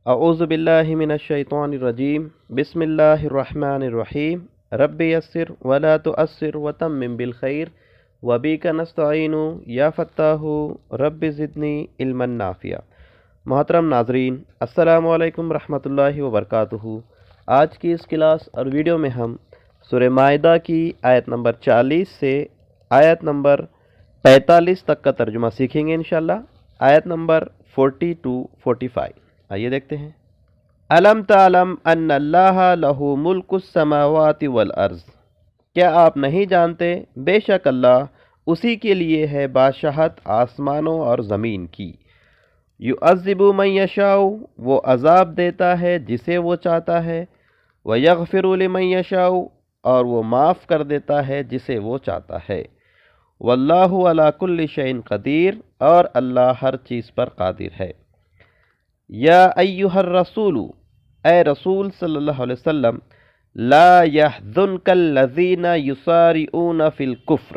اعوذ باللہ من الشیطان الرجیم بسم اللہ الرحمن الرحیم رب یسر ولا تؤثر وتمم بالخیر وبک نستعین یا فتاح رب زدنی علما نافعا۔ محترم ناظرین، السلام علیکم رحمۃ اللہ وبرکاتہ۔ آج کی اس کلاس اور ویڈیو میں ہم سورہ مائدہ کی آیت نمبر 40 سے آیت نمبر 45 تک کا ترجمہ سیکھیں گے انشاءاللہ۔ آیت نمبر 40 to 45، آئیے دیکھتے ہیں۔ الم تعلم ان اللہ لہ ملک السماوات والارض، کیا آپ نہیں جانتے بے شک اللہ اسی کے لیے ہے بادشاہت آسمانوں اور زمین کی۔ یعذب من یشاء، وہ عذاب دیتا ہے جسے وہ چاہتا ہے، ویغفر لمن یشاء، اور وہ معاف کر دیتا ہے جسے وہ چاہتا ہے۔ واللہ علی کل شیء قدیر، اور اللہ ہر چیز پر قادر ہے۔ یا ایہا الرسول، اے رسول صلی اللہ علیہ وسلم، لا یحزنک الذین یسارعون فی الکفر،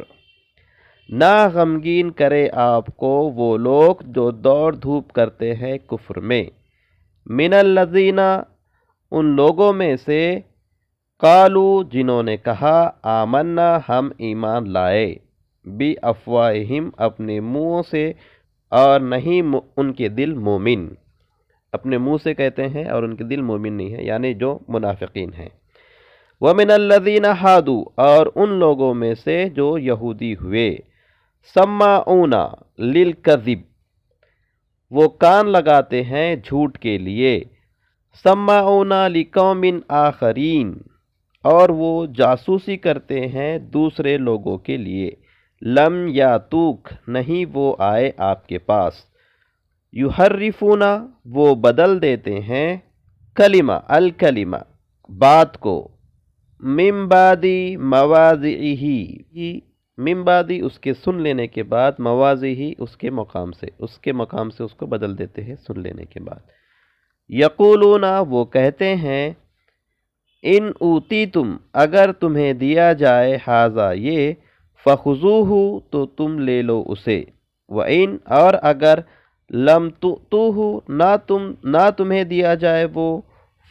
نہ غمگین کرے آپ کو وہ لوگ جو دوڑ دھوپ کرتے ہیں کفر میں، من الذین، ان لوگوں میں سے، قالو، جنہوں نے کہا، آمنا، ہم ایمان لائے، بی افواہہم، اپنے منہوں سے، اور نہیں ان کے دل مومن، اپنے منہ سے کہتے ہیں اور ان کے دل مومن نہیں ہے، یعنی جو منافقین ہیں۔ وَمِنَ الَّذِينَ هَادُوا، اور ان لوگوں میں سے جو یہودی ہوئے، سَمَّاعُونَ لِلْكَذِبِ، وہ کان لگاتے ہیں جھوٹ کے لیے، سَمَّاعُونَ لِقَوْمٍ آخَرِينَ، اور وہ جاسوسی کرتے ہیں دوسرے لوگوں کے لیے، لم یاتوک، نہیں وہ آئے آپ کے پاس، یحرفون، وہ بدل دیتے ہیں، کلمہ، الکلمہ، بات کو، من بعد مواضعہ، من بعد اس کے سن لینے کے بعد، مواضعہ اس کے مقام سے اس کو بدل دیتے ہیں سن لینے کے بعد۔ یقولون، وہ کہتے ہیں، ان اوتیتم، اگر تمہیں دیا جائے، ھذا، یہ، فخذوہ، تو تم لے لو اسے، وَإِنْ، اور اگر لم تؤتوہ، نہ تمہیں دیا جائے وہ،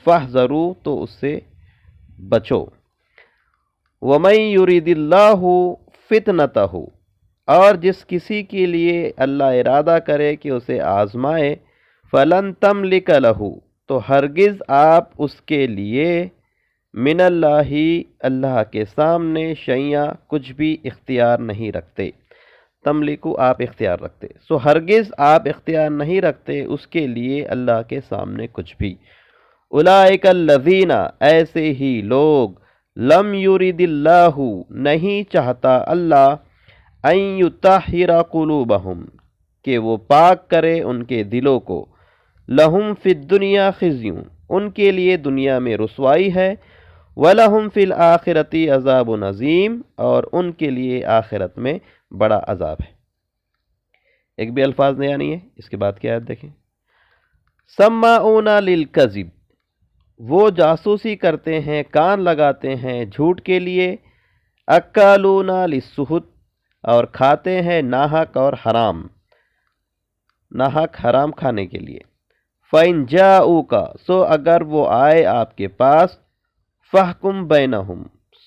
فاحذروا، تو اس سے بچو۔ وَمَن يُرِدِ اللَّهُ فِتْنَتَهُ، اور جس کسی کے لیے اللہ ارادہ کرے کہ اسے آزمائے، فَلَن تَمْلِكَ لَهُ، تو ہرگز آپ اس کے لیے، من اللہ، اللہ کے سامنے، شیئا، کچھ بھی اختیار نہیں رکھتے، تملکو، آپ اختیار رکھتے، سو ہرگز آپ اختیار نہیں رکھتے اس کے لیے اللہ کے سامنے کچھ بھی۔ اولئک الذین، ایسے ہی لوگ، لم یرد اللہ، نہیں چاہتا اللہ، ان یطہر قلوبہم، کہ وہ پاک کرے ان کے دلوں کو، لہم فی الدنیا خزی، ان کے لیے دنیا میں رسوائی ہے، وَلَهُمْ فِي الْآخِرَةِ عَذَابٌ عَظِيمٌ، اور ان کے لیے آخرت میں بڑا عذاب ہے۔ ایک بھی الفاظ نیا نہیں ہے، اس کے بعد کی آیت دیکھیں۔ سَمَّاعُونَ لِلْكَذِبِ، وہ جاسوسی کرتے ہیں، کان لگاتے ہیں جھوٹ کے لیے، اکالون للسحت، اور کھاتے ہیں ناحق اور حرام، ناحق حرام کھانے کے لیے۔ فَإِنْ جَاءُوكَ، سو اگر وہ آئے آپ کے پاس، فَاحْكُمْ بَيْنَهُمْ،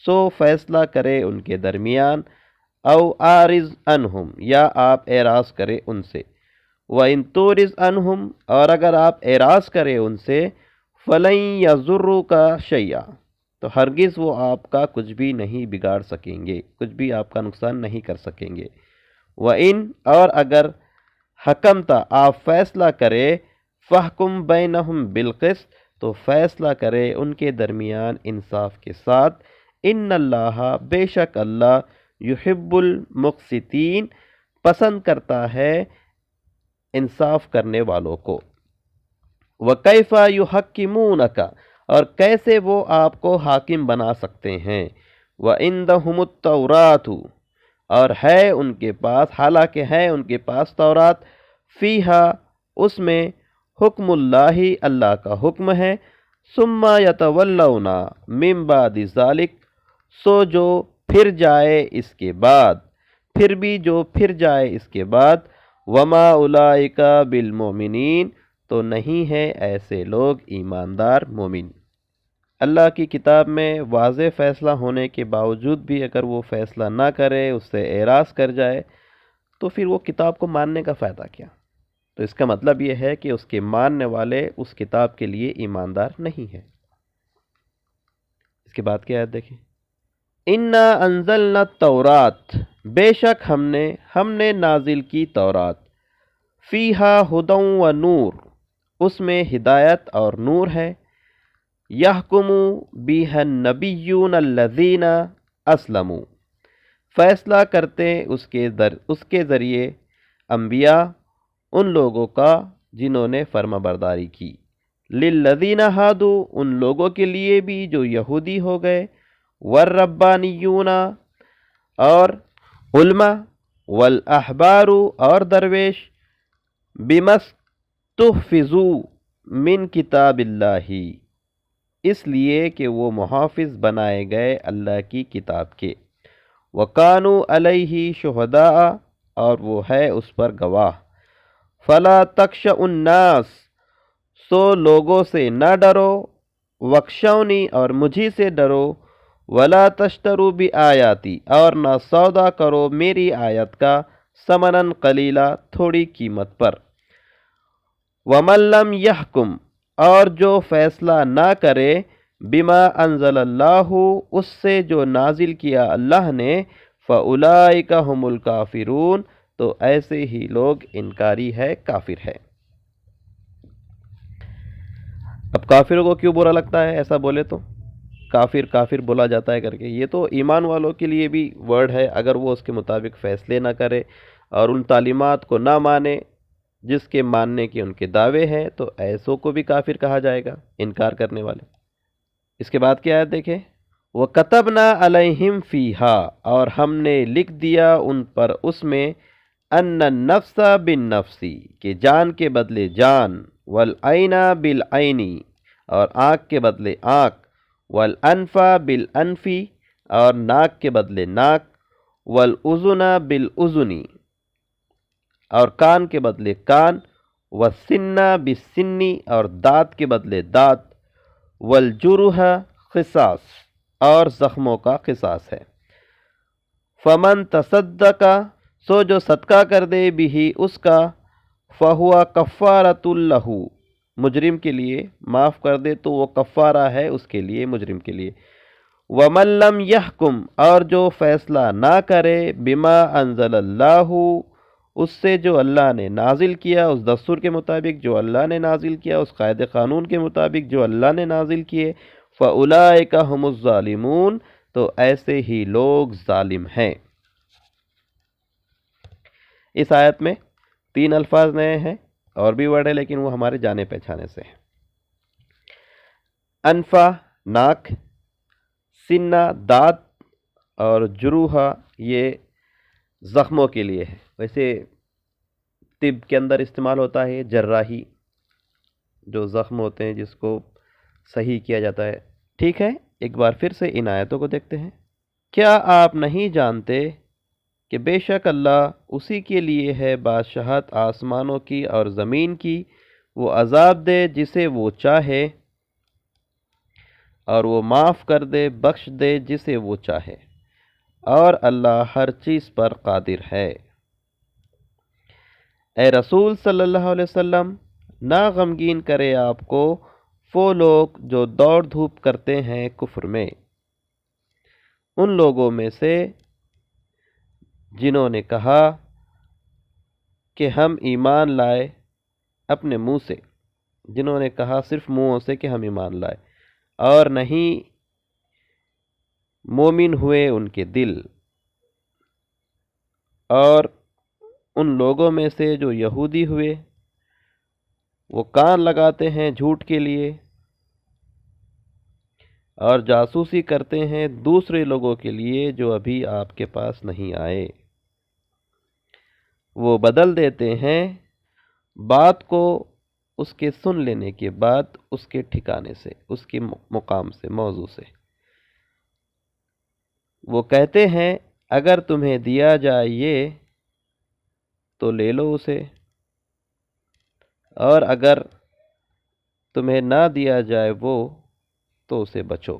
سو فیصلہ کرے ان کے درمیان، او آرز عنہم، یا آپ اعراض کرے ان سے، وَإِن تُعْرِضْ عنہم، اور اگر آپ اعراض کرے ان سے، فَلَن يَضُرُّوكَ شَيْئًا، تو ہرگز وہ آپ کا کچھ بھی نہیں بگاڑ سکیں گے، کچھ بھی آپ کا نقصان نہیں کر سکیں گے۔ وَإِن، اور اگر حکمتا، آپ فیصلہ کرے، فَاحْكُمْ بَيْنَهُمْ بِالْقِسْطِ، تو فیصلہ کرے ان کے درمیان انصاف کے ساتھ، ان اللہ، بے شک اللہ، یحب المقسطین، پسند کرتا ہے انصاف کرنے والوں کو۔ وَكَيْفَ يُحَكِّمُونَكَ، اور کیسے وہ آپ کو حاکم بنا سکتے ہیں، وَعِندَهُمُ التَّوْرَاةُ، اور ہے ان کے پاس، حالانکہ ہے ان کے پاس تورات، فیہا، اس میں، حکم اللہ، اللہ کا حکم ہے، ثم یتولون من بعد ذلک، سو جو پھر جائے اس کے بعد، پھر بھی جو پھر جائے اس کے بعد، وما اولئک بالمؤمنین، تو نہیں ہے ایسے لوگ ایماندار مومن۔ اللہ کی کتاب میں واضح فیصلہ ہونے کے باوجود بھی اگر وہ فیصلہ نہ کرے، اس سے اعراض کر جائے، تو پھر وہ کتاب کو ماننے کا فائدہ کیا؟ تو اس کا مطلب یہ ہے کہ اس کے ماننے والے اس کتاب کے لیے ایماندار نہیں ہیں۔ اس کے بعد کی آیت دیکھیں، اِنَّا أَنزَلْنَا التَّوْرَاةَ، بے شک ہم نے نازل کی تورات، فیہا ہدی و نور، اس میں ہدایت اور نور ہے، یحکم بیہا النبیون الذین اسلموا، فیصلہ کرتے اس کے ذریعے انبیاء ان لوگوں کا جنہوں نے فرما برداری کی، للذین ہادوا، ان لوگوں کے لیے بھی جو یہودی ہو گئے، والربانیون، اور علماء، والاحبار، اور درویش، بمستحفظوا من کتاب اللہ، اس لیے کہ وہ محافظ بنائے گئے اللہ کی کتاب کے، وَقَانُوا عَلَيْهِ شُهَدَاءَ، اور وہ ہے اس پر گواہ، فَلَا تَخْشَوْا النَّاسَ، سو لوگوں سے نہ ڈرو، وَاخْشَوْنِی، اور مجھی سے ڈرو، وَلَا تَشْتَرُوا بِآیَاتِی، اور نہ سودا کرو میری آیت کا، ثمناً قلیلا، تھوڑی قیمت پر، وَمَن لَّمْ يَحْكُمْ، اور جو فیصلہ نہ کرے، بما انزل اللہ، اس سے جو نازل کیا اللہ نے، فَأُولَئِكَ هُمُ الْكَافِرُونَ، تو ایسے ہی لوگ انکاری ہے، کافر ہے۔ اب کافروں کو کیوں برا لگتا ہے ایسا بولے تو؟ کافر کافر بولا جاتا ہے کر کے، یہ تو ایمان والوں کے لیے بھی ورڈ ہے، اگر وہ اس کے مطابق فیصلے نہ کرے اور ان تعلیمات کو نہ مانے جس کے ماننے کے ان کے دعوے ہیں، تو ایسوں کو بھی کافر کہا جائے گا، انکار کرنے والے۔ اس کے بعد کی آیت دیکھیں، وَكَتَبْنَا عَلَيْهِمْ فِيهَا، اور ہم نے لکھ دیا ان پر اس میں، أَنَّ النَّفْسَ بِالنَّفْسِ، کہ جان کے بدلے جان، وَالْعَيْنَ بِالْعَيْنِ، اور آنکھ کے بدلے آنکھ، وَالْأَنْفَ بِالْأَنْفِ، اور ناک کے بدلے ناک، وَالْأُذُنَ بِالْأُذُنِ، اور کان کے بدلے کان، وَالسِّنَّ بِالسِّنِّ، اور دانت کے بدلے دانت، وَالْجُرُحَ قصاص، اور زخموں کا قصاص ہے، فَمَن تَصَدَّقَ، سو جو صدقہ کر دے بھی اس کا، فَهُوَ كَفَّارَةٌ لَهُ، مجرم کے لیے معاف کر دے تو وہ کفارہ ہے اس کے لیے، مجرم کے لیے، وَمَن لَّمْ يَحْكُمْ، اور جو فیصلہ نہ کرے، بِمَا أَنزَلَ اللَّهُ، اس سے جو اللہ نے نازل کیا، اس دستور کے مطابق جو اللہ نے نازل کیا، اس قاعدے قانون کے مطابق جو اللہ نے نازل کیے، فَأُولَئِكَ هُمُ الظَّالِمُونَ، تو ایسے ہی لوگ ظالم ہیں۔ اس آیت میں 3 الفاظ نئے ہیں، اور بھی ورڈ ہے لیکن وہ ہمارے جانے پہچانے سے ہیں۔ انفا ناک، سنہ دانت، اور جروحہ یہ زخموں کے لیے ہے۔ ویسے طب کے اندر استعمال ہوتا ہے جراحی، جو زخم ہوتے ہیں جس کو صحیح کیا جاتا ہے۔ ٹھیک ہے، ایک بار پھر سے ان آیتوں کو دیکھتے ہیں۔ کیا آپ نہیں جانتے کہ بے شک اللہ اسی کے لیے ہے بادشاہت آسمانوں کی اور زمین کی، وہ عذاب دے جسے وہ چاہے، اور وہ معاف کر دے، بخش دے جسے وہ چاہے، اور اللہ ہر چیز پر قادر ہے۔ اے رسول صلی اللہ علیہ وسلم، نہ غمگین کرے آپ کو وہ لوگ جو دوڑ دھوپ کرتے ہیں کفر میں، ان لوگوں میں سے جنہوں نے کہا کہ ہم ایمان لائے اپنے منہ سے، جنہوں نے کہا صرف منہوں سے کہ ہم ایمان لائے، اور نہیں مومن ہوئے ان کے دل، اور ان لوگوں میں سے جو یہودی ہوئے، وہ کان لگاتے ہیں جھوٹ کے لیے، اور جاسوسی کرتے ہیں دوسرے لوگوں کے لیے جو ابھی آپ کے پاس نہیں آئے، وہ بدل دیتے ہیں بات کو اس کے سن لینے کے بعد اس کے ٹھکانے سے، اس کے مقام سے، موضوع سے۔ وہ کہتے ہیں اگر تمہیں دیا جائے یہ تو لے لو اسے، اور اگر تمہیں نہ دیا جائے وہ تو اسے بچو۔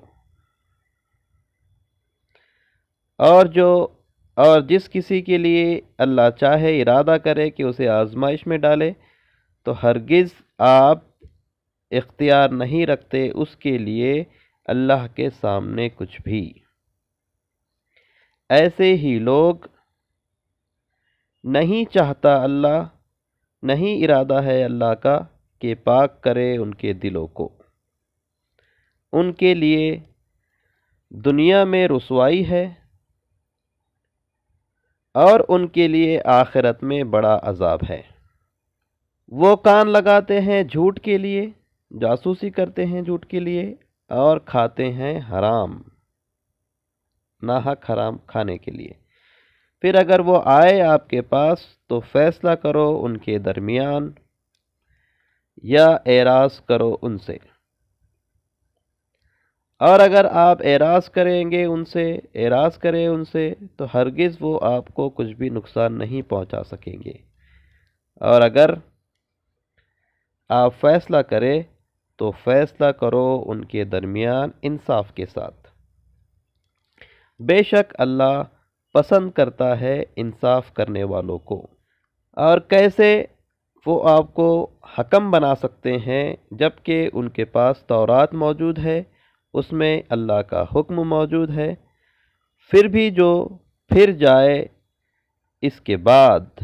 اور جس کسی کے لیے اللہ چاہے ارادہ کرے کہ اسے آزمائش میں ڈالے تو ہرگز آپ اختیار نہیں رکھتے اس کے لیے اللہ کے سامنے کچھ بھی۔ ایسے ہی لوگ نہیں چاہتا اللہ، نہیں ارادہ ہے اللہ کا کہ پاک کرے ان کے دلوں کو، ان کے لیے دنیا میں رسوائی ہے اور ان کے لیے آخرت میں بڑا عذاب ہے۔ وہ کان لگاتے ہیں جھوٹ کے لیے، جاسوسی کرتے ہیں جھوٹ کے لیے، اور کھاتے ہیں حرام، ناحق حرام کھانے کے لیے۔ پھر اگر وہ آئے آپ کے پاس تو فیصلہ کرو ان کے درمیان یا اعراض کرو ان سے، اور اگر آپ اعراض کریں ان سے تو ہرگز وہ آپ کو کچھ بھی نقصان نہیں پہنچا سکیں گے، اور اگر آپ فیصلہ کریں تو فیصلہ کرو ان کے درمیان انصاف کے ساتھ، بے شک اللہ پسند کرتا ہے انصاف کرنے والوں کو۔ اور کیسے وہ آپ کو حکم بنا سکتے ہیں جبکہ ان کے پاس تورات موجود ہے، اس میں اللہ کا حکم موجود ہے، پھر بھی جو پھر جائے اس کے بعد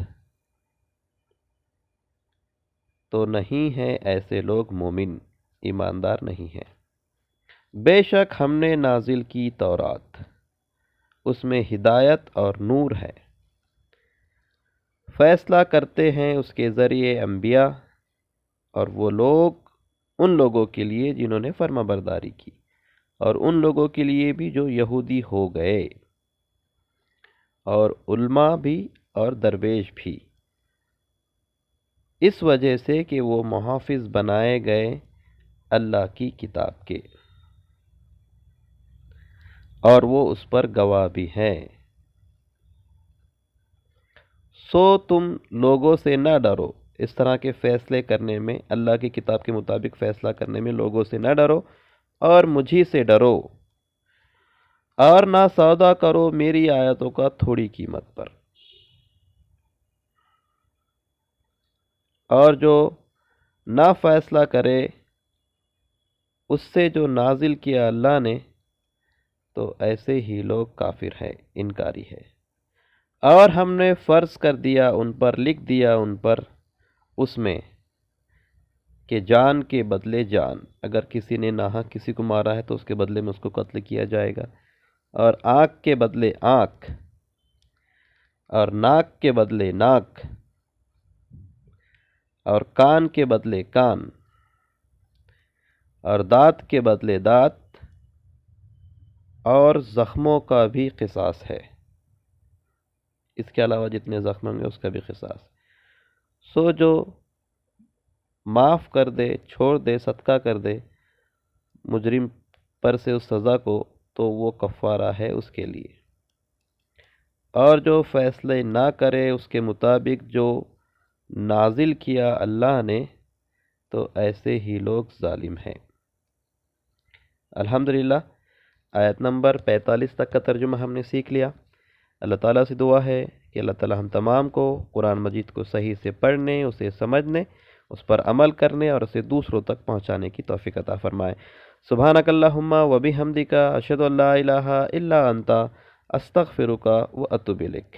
تو نہیں ہے ایسے لوگ مومن، ایماندار نہیں ہیں۔ بے شک ہم نے نازل کی تورات، اس میں ہدایت اور نور ہے، فیصلہ کرتے ہیں اس کے ذریعے انبیاء اور وہ لوگ ان لوگوں کے لیے جنہوں نے فرما برداری کی، اور ان لوگوں کے لیے بھی جو یہودی ہو گئے، اور علماء بھی اور درویش بھی، اس وجہ سے کہ وہ محافظ بنائے گئے اللہ کی کتاب کے، اور وہ اس پر گواہ بھی ہیں۔ سو تم لوگوں سے نہ ڈرو، اس طرح کے فیصلے کرنے میں، اللہ کی کتاب کے مطابق فیصلہ کرنے میں لوگوں سے نہ ڈرو، اور مجھی سے ڈرو، اور نہ سودا کرو میری آیتوں کا تھوڑی قیمت پر۔ اور جو نہ فیصلہ کرے اس سے جو نازل کیا اللہ نے، تو ایسے ہی لوگ کافر ہیں، انکاری ہے۔ اور ہم نے فرض کر دیا ان پر، لکھ دیا ان پر اس میں کہ جان کے بدلے جان، اگر کسی نے ناحق کسی کو مارا ہے تو اس کے بدلے میں اس کو قتل کیا جائے گا، اور آنکھ کے بدلے آنکھ، اور ناک کے بدلے ناک، اور کان کے بدلے کان، اور دانت کے بدلے دانت، اور زخموں کا بھی قصاص ہے، اس کے علاوہ جتنے زخم ہوں گے اس کا بھی قصاص۔ سو جو معاف کر دے، چھوڑ دے، صدقہ کر دے مجرم پر سے اس سزا کو، تو وہ کفارہ ہے اس کے لیے، اور جو فیصلے نہ کرے اس کے مطابق جو نازل کیا اللہ نے، تو ایسے ہی لوگ ظالم ہیں۔ الحمدللہ آیت نمبر 45 تک کا ترجمہ ہم نے سیکھ لیا۔ اللہ تعالیٰ سے دعا ہے کہ اللہ تعالیٰ ہم تمام کو قرآن مجید کو صحیح سے پڑھنے، اسے سمجھنے، اس پر عمل کرنے اور اسے دوسروں تک پہنچانے کی توفیق عطا فرمائے۔ سبحانک اللہم و بحمدک، اشہد ان لا الہ الا انت، استغفرک و اتوب الیک۔